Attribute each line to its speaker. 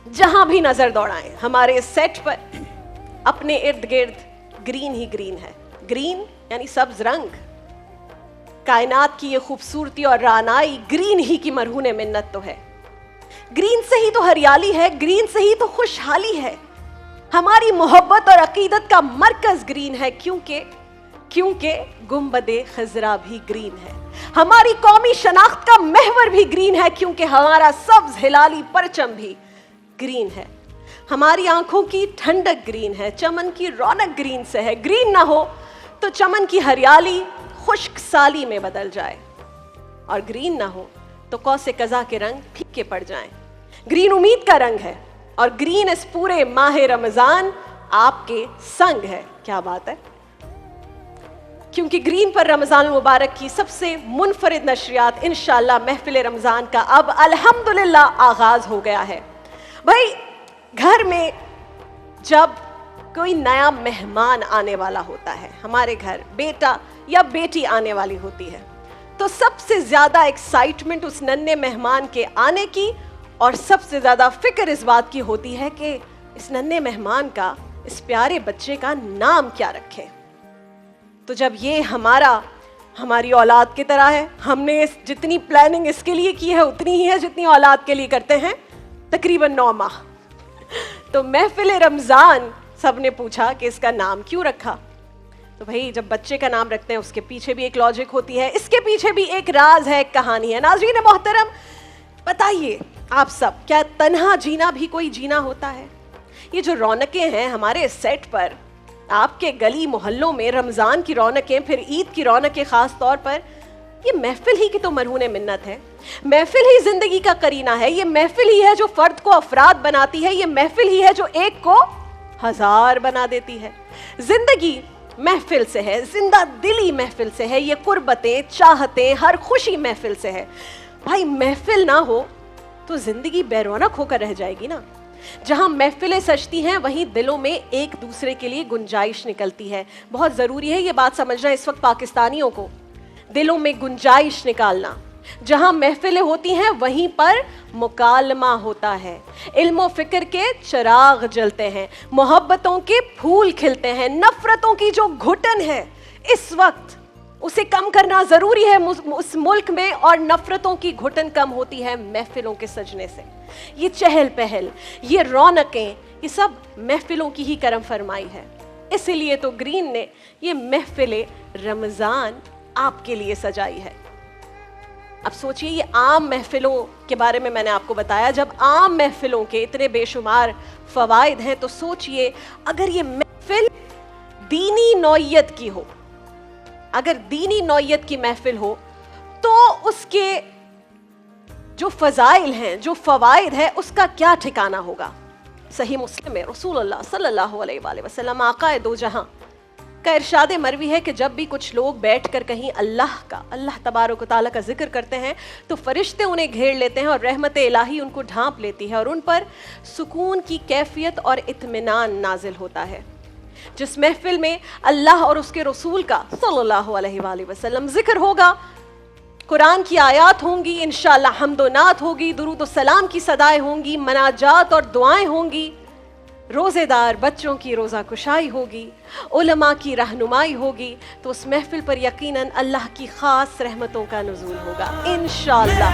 Speaker 1: जहां भी नजर दौड़ाएं हमारे सेट पर अपने इर्द गिर्द ग्रीन ही ग्रीन है। ग्रीन यानी सब्ज रंग। कायनात की ये खूबसूरती और रानाई ग्रीन ही की मरहून मिन्नत तो है। ग्रीन से ही तो हरियाली है, ग्रीन से ही तो खुशहाली है। हमारी मोहब्बत और अकीदत का मरकज ग्रीन है, क्योंकि गुंबदे खजरा भी ग्रीन है। हमारी कौमी शनाख्त का महवर भी ग्रीन है, क्योंकि हमारा सब्ज हिलाली परचम भी ग्रीन है। हमारी आंखों की ठंडक ग्रीन है, चमन की रौनक ग्रीन से है। ग्रीन ना हो तो चमन की हरियाली खुश्क साली में बदल जाए, और ग्रीन ना हो तो कौसे कज़ा के रंग फीके पड़ जाएं। ग्रीन उम्मीद का रंग है, और ग्रीन इस पूरे माह रमजान आपके संग है। क्या बात है। क्योंकि ग्रीन पर रमजान मुबारक की सबसे मुनफरिद नशरियात इंशाअल्लाह महफिल रमजान का अब अल्हम्दुलिल्लाह आगाज हो गया है। भाई, घर में जब कोई नया मेहमान आने वाला होता है, हमारे घर बेटा या बेटी आने वाली होती है, तो सबसे ज्यादा एक्साइटमेंट उस नन्हे मेहमान के आने की और सबसे ज्यादा फिक्र इस बात की होती है कि इस नन्हे मेहमान का, इस प्यारे बच्चे का नाम क्या रखें। तो जब ये हमारी औलाद की तरह है, हमने जितनी प्लानिंग इसके लिए की है उतनी ही है जितनी औलाद के लिए करते हैं, तकरीबन 9 माह। तो महफिल रमजान सबने पूछा कि इसका नाम क्यों रखा। तो भाई, जब बच्चे का नाम रखते हैं उसके पीछे भी एक लॉजिक होती है, इसके पीछे भी एक राज है, एक कहानी है। नाज़रीन मोहतरम, बताइए आप सब, क्या तन्हा जीना भी कोई जीना होता है? ये जो रौनकें हैं हमारे सेट पर, आपके गली मोहल्लों में रमजान की रौनकें, फिर ईद की रौनकें खास तौर पर, ये महफिल ही की तो मरहून मिन्नत है। महफिल ही जिंदगी का करीना है। ये महफिल ही है जो फर्द को अफराद बनाती है। ये महफिल ही है जो एक को 1000 बना देती है। जिंदगी महफिल से है, जिंदा दिली महफिल से है। ये कुर्बतें, चाहतें, हर खुशी महफिल से है। भाई, महफिल ना हो तो जिंदगी बेरौनक होकर रह जाएगी ना। जहां महफिलें सजती हैं वहीं दिलों में एक दूसरे के लिए गुंजाइश निकलती है। बहुत जरूरी है ये बात समझना इस वक्त पाकिस्तानियों को, दिलों में गुंजाइश निकालना। जहां महफिलें होती हैं वहीं पर मुकालमा होता है, इल्म फिक्र के चिराग जलते हैं, मोहब्बतों के फूल खिलते हैं। नफरतों की जो घुटन है इस वक्त, उसे कम करना जरूरी है उस मुल्क में, और नफरतों की घुटन कम होती है महफिलों के सजने से। ये चहल पहल, ये रौनकें, ये सब महफिलों की ही करम फरमाई है। इसीलिए तो ग्रीन ने ये महफिल रमजान आपके लिए सजाई है। अब सोचिए, ये आम महफिलों के बारे में मैंने आपको बताया। जब आम महफिलों के इतने बेशुमार फवाइद हैं, तो सोचिए अगर ये महफिल दीनी नौइयत की हो, अगर दीनी नौइयत की महफिल हो, तो उसके जो फजाइल हैं, जो फवाइद है, उसका क्या ठिकाना होगा। सही मुस्लिम में रसूलुल्लाह सल्लल्लाहु अलैहि वसल्लम आका दो जहां का इरशाद मरवी है कि जब भी कुछ लोग बैठकर कहीं अल्लाह तबारक व तआला का जिक्र करते हैं, तो फरिश्ते उन्हें घेर लेते हैं और रहमत इलाही उनको ढांप लेती है और उन पर सुकून की कैफियत और इत्मीनान नाजिल होता है। जिस महफिल में अल्लाह और उसके रसूल का सल्लल्लाहु अलैहि वसल्लम जिक्र होगा, कुरान की आयात होंगी, इंशाअल्लाह हम्दोनात होगी, दुरूद सलाम की सदाएं होंगी, मनाजात और दुआएं होंगी, रोज़ेदार बच्चों की रोज़ा कुशाई होगी, उलमा की रहनुमाई होगी, तो उस महफिल पर यकीनन अल्लाह की खास रहमतों का नुज़ूल होगा इंशाअल्लाह।